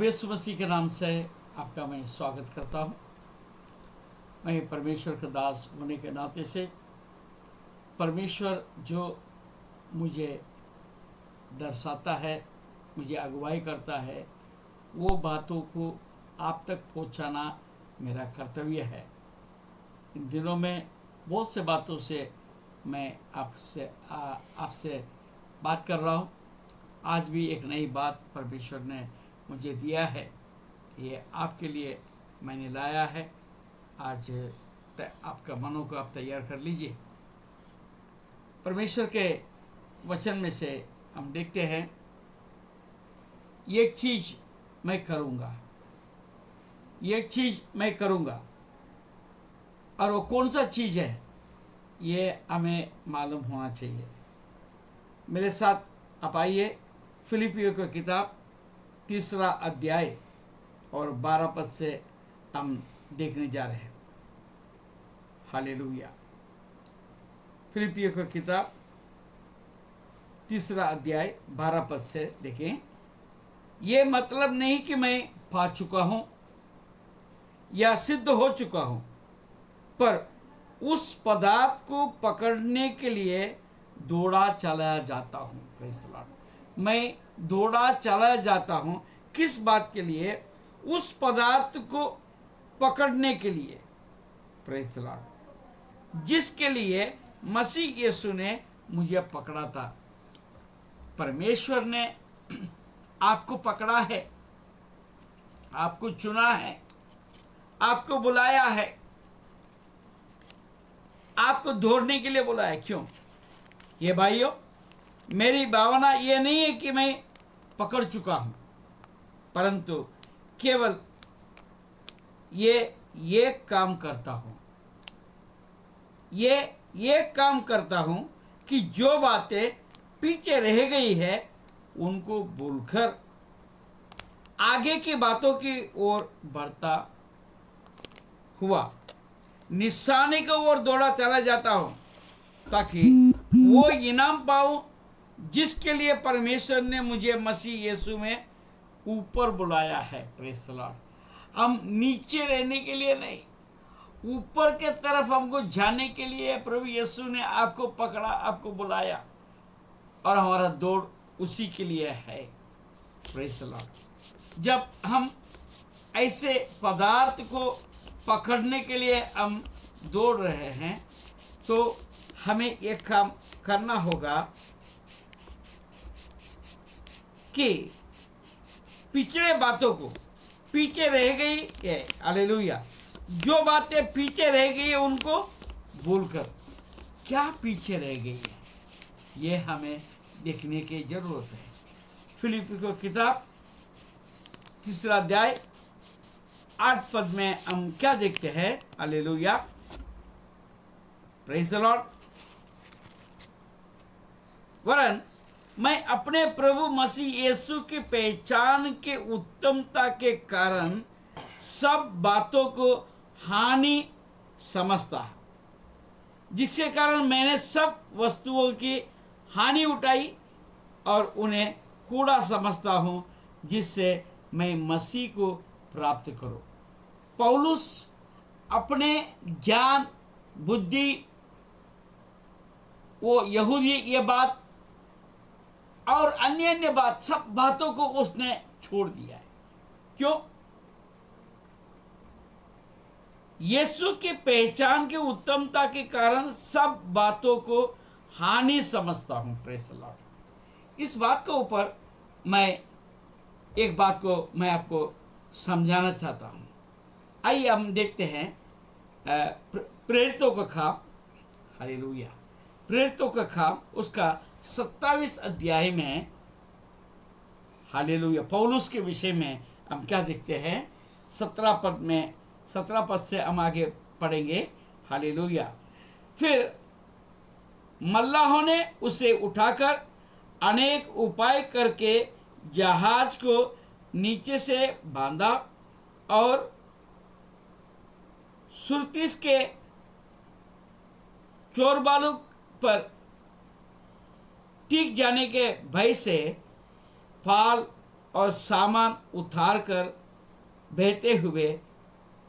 प्रभु यीशु मसीह के नाम से आपका मैं स्वागत करता हूँ। मैं परमेश्वर का दास होने के नाते से परमेश्वर जो मुझे दर्शाता है, मुझे अगुवाई करता है, वो बातों को आप तक पहुँचाना मेरा कर्तव्य है। इन दिनों में बहुत से बातों से मैं आपसे बात कर रहा हूँ। आज भी एक नई बात परमेश्वर ने मुझे दिया है, ये आपके लिए मैंने लाया है। आज आपका मनों को आप तैयार कर लीजिए। परमेश्वर के वचन में से हम देखते हैं, एक चीज़ मैं करूँगा, एक चीज़ मैं करूँगा, और वो कौन सा चीज़ है ये हमें मालूम होना चाहिए। मेरे साथ आप आइए, फिलिपियों की किताब 3 अध्याय और 12 पद से हम देखने जा रहे हैं। हालेलुया। फिलिपियों की किताब 3 अध्याय 12 पद से देखें। ये मतलब नहीं कि मैं पा चुका हूँ या सिद्ध हो चुका हूँ, पर उस पदार्थ को पकड़ने के लिए दौड़ा चला जाता हूँ। Praise the Lord. मैं दौड़ा चला जाता हूँ। किस बात के लिए? उस पदार्थ को पकड़ने के लिए। Praise the Lord. जिसके लिए मसीह यीशु ने मुझे पकड़ा था। परमेश्वर ने आपको पकड़ा है, आपको चुना है, आपको बुलाया है, आपको दौड़ने के लिए बुलाया। क्यों? ये भाइयों, मेरी भावना ये नहीं है कि मैं पकड़ चुका हूं, परंतु केवल ये काम करता हूं, ये काम करता हूं कि जो बातें पीछे रह गई है उनको भूलकर आगे की बातों की ओर बढ़ता हुआ निशाने की ओर दौड़ा चला जाता हूं, ताकि वो इनाम पाऊं जिसके लिए परमेश्वर ने मुझे मसीह यीशु में ऊपर बुलाया है। Praise the Lord. हम नीचे रहने के लिए नहीं, ऊपर के तरफ हमको जाने के लिए प्रभु यीशु ने आपको पकड़ा, आपको बुलाया, और हमारा दौड़ उसी के लिए है। Praise the Lord. जब हम ऐसे पदार्थ को पकड़ने के लिए हम दौड़ रहे हैं, तो हमें एक काम करना होगा कि पिछले बातों को, पीछे रह गई है, हालेलुया, जो बातें पीछे रह गई है उनको भूलकर क्या पीछे रह गई है, ये हमें देखने की जरूरत है। फिलिपियों की किताब 3 अध्याय 8 पद में हम क्या देखते हैं? Hallelujah, praise the Lord. वरन मैं अपने प्रभु मसीह यीशु की पहचान के उत्तमता के कारण सब बातों को हानि समझता, जिसके कारण मैंने सब वस्तुओं की हानि उठाई और उन्हें कूड़ा समझता हूँ, जिससे मैं मसीह को प्राप्त करूं। पौलुस अपने ज्ञान, बुद्धि, वो यहूदी ये बात और अन्य बात, सब बातों को उसने छोड़ दिया है। क्यों? यीशु की पहचान की उत्तमता के कारण सब बातों को हानि समझता हूं। Praise the Lord. इस बात के ऊपर मैं एक बात को मैं आपको समझाना चाहता हूं। आइए हम देखते हैं प्रेरितों का काम। हालेलुया। प्रेरितों का काम उसका 27 अध्याय में, हालेलुया, पौलुस के विषय में हम क्या देखते हैं? 17 पद से हम आगे पढ़ेंगे। हालेलुया। फिर मल्लाहों ने उसे उठाकर अनेक उपाय करके जहाज को नीचे से बांधा और सुरतीस के चोरबालू पर टिक जाने के भय से पाल और सामान उतार कर बहते हुए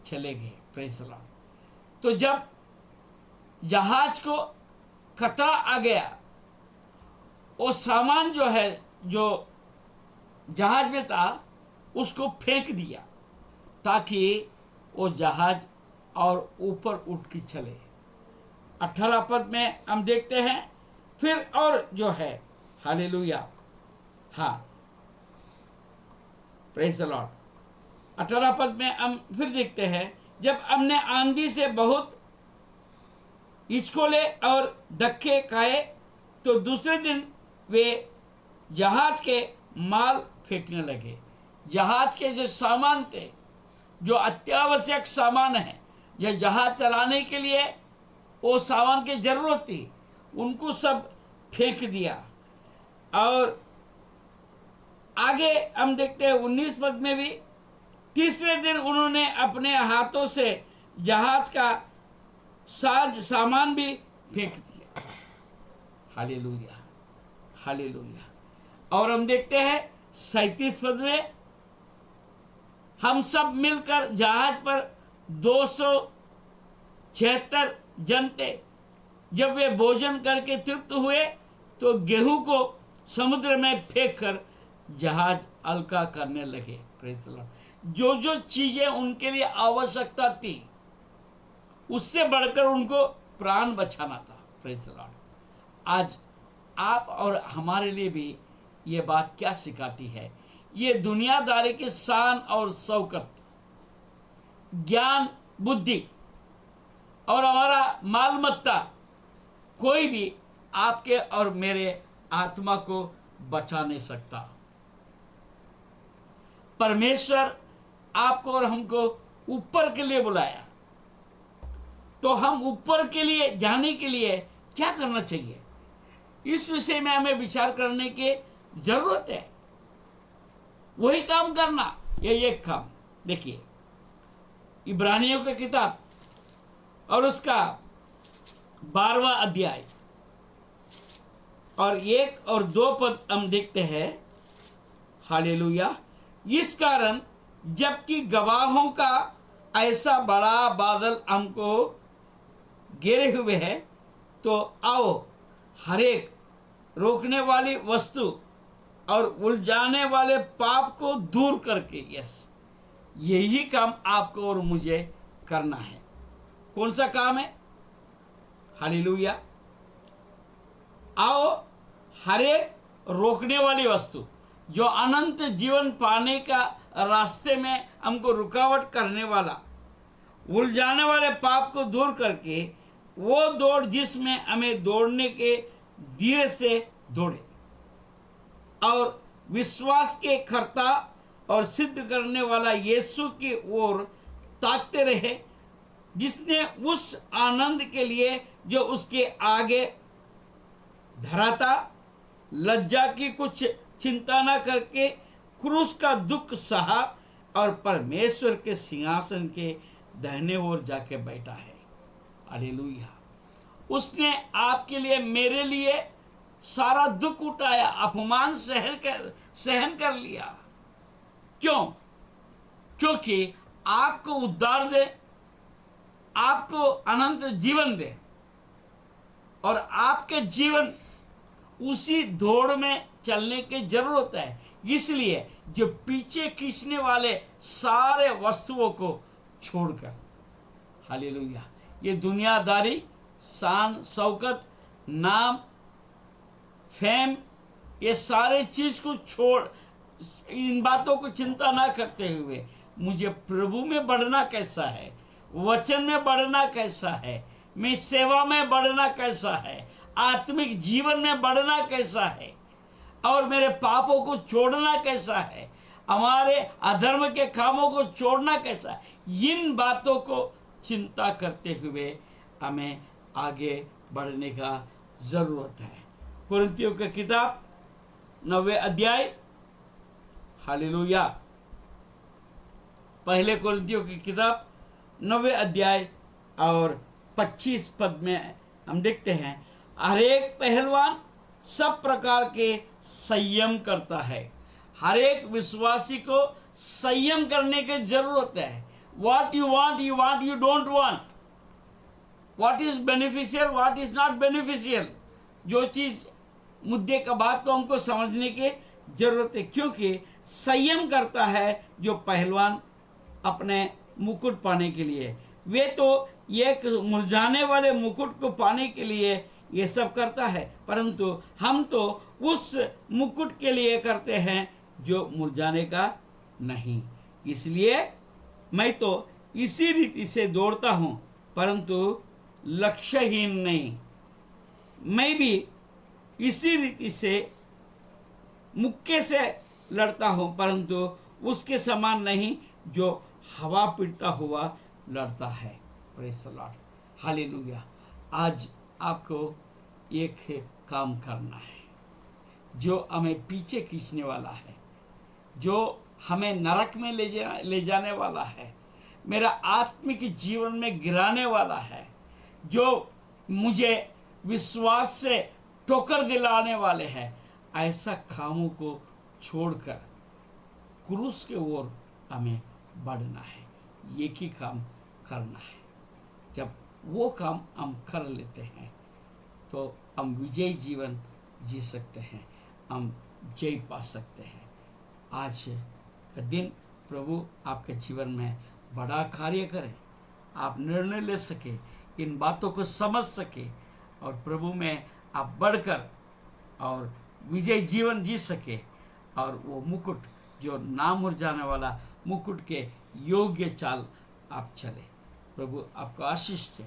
चले गए। Praise the Lord. तो जब जहाज को खतरा आ गया, वो सामान जो है, जो जहाज में था, उसको फेंक दिया ताकि वो जहाज और ऊपर उठ के चले। 18 पद में हम देखते हैं फिर, और जो है, हालेलुया, हाँ, प्रेज़ द लॉर्ड। 18 पद में हम फिर देखते हैं, जब हमने आंधी से बहुत हिचकोले और धक्के खाए तो दूसरे दिन वे जहाज के माल फेंकने लगे। जहाज के जो सामान थे, जो अत्यावश्यक सामान है, जो जहाज चलाने के लिए वो सामान की जरूरत थी, उनको सब फेंक दिया। और आगे हम देखते हैं 19 पद में भी, तीसरे दिन उन्होंने अपने हाथों से जहाज का साज सामान भी फेंक दिया। Hallelujah, hallelujah. और हम देखते हैं 37 पद में, हम सब मिलकर जहाज पर 276 जन थे। जब वे भोजन करके तृप्त हुए तो गेहूं को समुद्र में फेंक कर जहाज हल्का करने लगे। Praise the Lord. जो जो चीजें उनके लिए आवश्यकता थी, उससे बढ़कर उनको प्राण बचाना था। Praise the Lord. आज आप और हमारे लिए भी ये बात क्या सिखाती है? ये दुनियादारी की शान और शौकत, ज्ञान, बुद्धि और हमारा मालमत्ता, कोई भी आपके और मेरे आत्मा को बचा नहीं सकता। परमेश्वर आपको और हमको ऊपर के लिए बुलाया, तो हम ऊपर के लिए जाने के लिए क्या करना चाहिए, इस विषय में हमें विचार करने की जरूरत है। वही काम करना, यही एक काम। देखिए, इब्रानियों की किताब और उसका 12वां अध्याय और 1 और 2 पद हम देखते हैं। हालेलुया। इस कारण जबकि गवाहों का ऐसा बड़ा बादल हमको घेरे हुए है, तो आओ हरेक रोकने वाली वस्तु और उलझाने वाले पाप को दूर करके, यही काम आपको और मुझे करना है। कौन सा काम है? हालेलुया। आओ हरेक रोकने वाली वस्तु, जो अनंत जीवन पाने का रास्ते में हमको रुकावट करने वाला, उलझाने वाले पाप को दूर करके वो दौड़ जिसमें हमें दौड़ने के धीरे से दौड़े, और विश्वास के कर्ता और सिद्ध करने वाला यीशु की ओर ताकते रहे, जिसने उस आनंद के लिए जो उसके आगे धरा था, लज्जा की कुछ चिंता न करके क्रूस का दुख सहा और परमेश्वर के सिंहासन के दाहिने ओर जाके बैठा है। हालेलुया। उसने आपके लिए, मेरे लिए सारा दुख उठाया, अपमान सहन कर लिया। क्यों? क्योंकि आपको उद्धार दे, आपको अनंत जीवन दे, और आपके जीवन उसी दौड़ में चलने की जरूरत है। इसलिए जो पीछे खींचने वाले सारे वस्तुओं को छोड़कर, हालेलुया, ये दुनियादारी, शान, शौकत, नाम, फेम, ये सारे चीज को छोड़, इन बातों को चिंता ना करते हुए मुझे प्रभु में बढ़ना कैसा है, वचन में बढ़ना कैसा है, मैं सेवा में बढ़ना कैसा है, आत्मिक जीवन में बढ़ना कैसा है, और मेरे पापों को छोड़ना कैसा है, हमारे अधर्म के कामों को छोड़ना कैसा है, इन बातों को चिंता करते हुए हमें आगे बढ़ने का जरूरत है। कुरिन्थियों की किताब 9वें अध्याय, हालेलुया, पहले कुरिन्थियों की किताब 9वें अध्याय और 25 पद में हम देखते हैं, हर एक पहलवान सब प्रकार के संयम करता है, हर एक विश्वासी को संयम करने की जरूरत है। What you want, you don't want, what is beneficial, what is not beneficial. जो चीज मुद्दे का बात को हमको समझने की जरूरत है, क्योंकि संयम करता है जो पहलवान अपने मुकुट पाने के लिए। वे तो ये मुरझाने वाले मुकुट को पाने के लिए ये सब करता है, परंतु हम तो उस मुकुट के लिए करते हैं जो मुरझाने का नहीं। इसलिए मैं तो इसी रीति से दौड़ता हूँ, परंतु लक्ष्यहीन नहीं। मैं भी इसी रीति से मुक्के से लड़ता हूँ, परंतु उसके समान नहीं जो हवा पीटता हुआ लड़ता है। Praise the Lord, hallelujah. आज आपको एक काम करना है जो हमें पीछे खींचने वाला है, जो हमें नरक में ले जाने वाला है, मेरा आत्मिक जीवन में गिराने वाला है, जो मुझे विश्वास से ठोकर दिलाने वाले हैं। ऐसा कामों को छोड़कर क्रूस के ओर हमें बढ़ना है। एक ही काम करना है। जब वो काम हम कर लेते हैं तो हम विजयी जीवन जी सकते हैं, हम जय पा सकते हैं। आज का दिन प्रभु आपके जीवन में बड़ा कार्य करे, आप निर्णय ले सके, इन बातों को समझ सके और प्रभु में आप बढ़कर और विजय जीवन जी सके, और वो मुकुट जो ना मुरझाने वाला मुकुट के योग्य चाल आप चले। प्रभु आपको आशीष दे।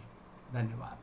धन्यवाद।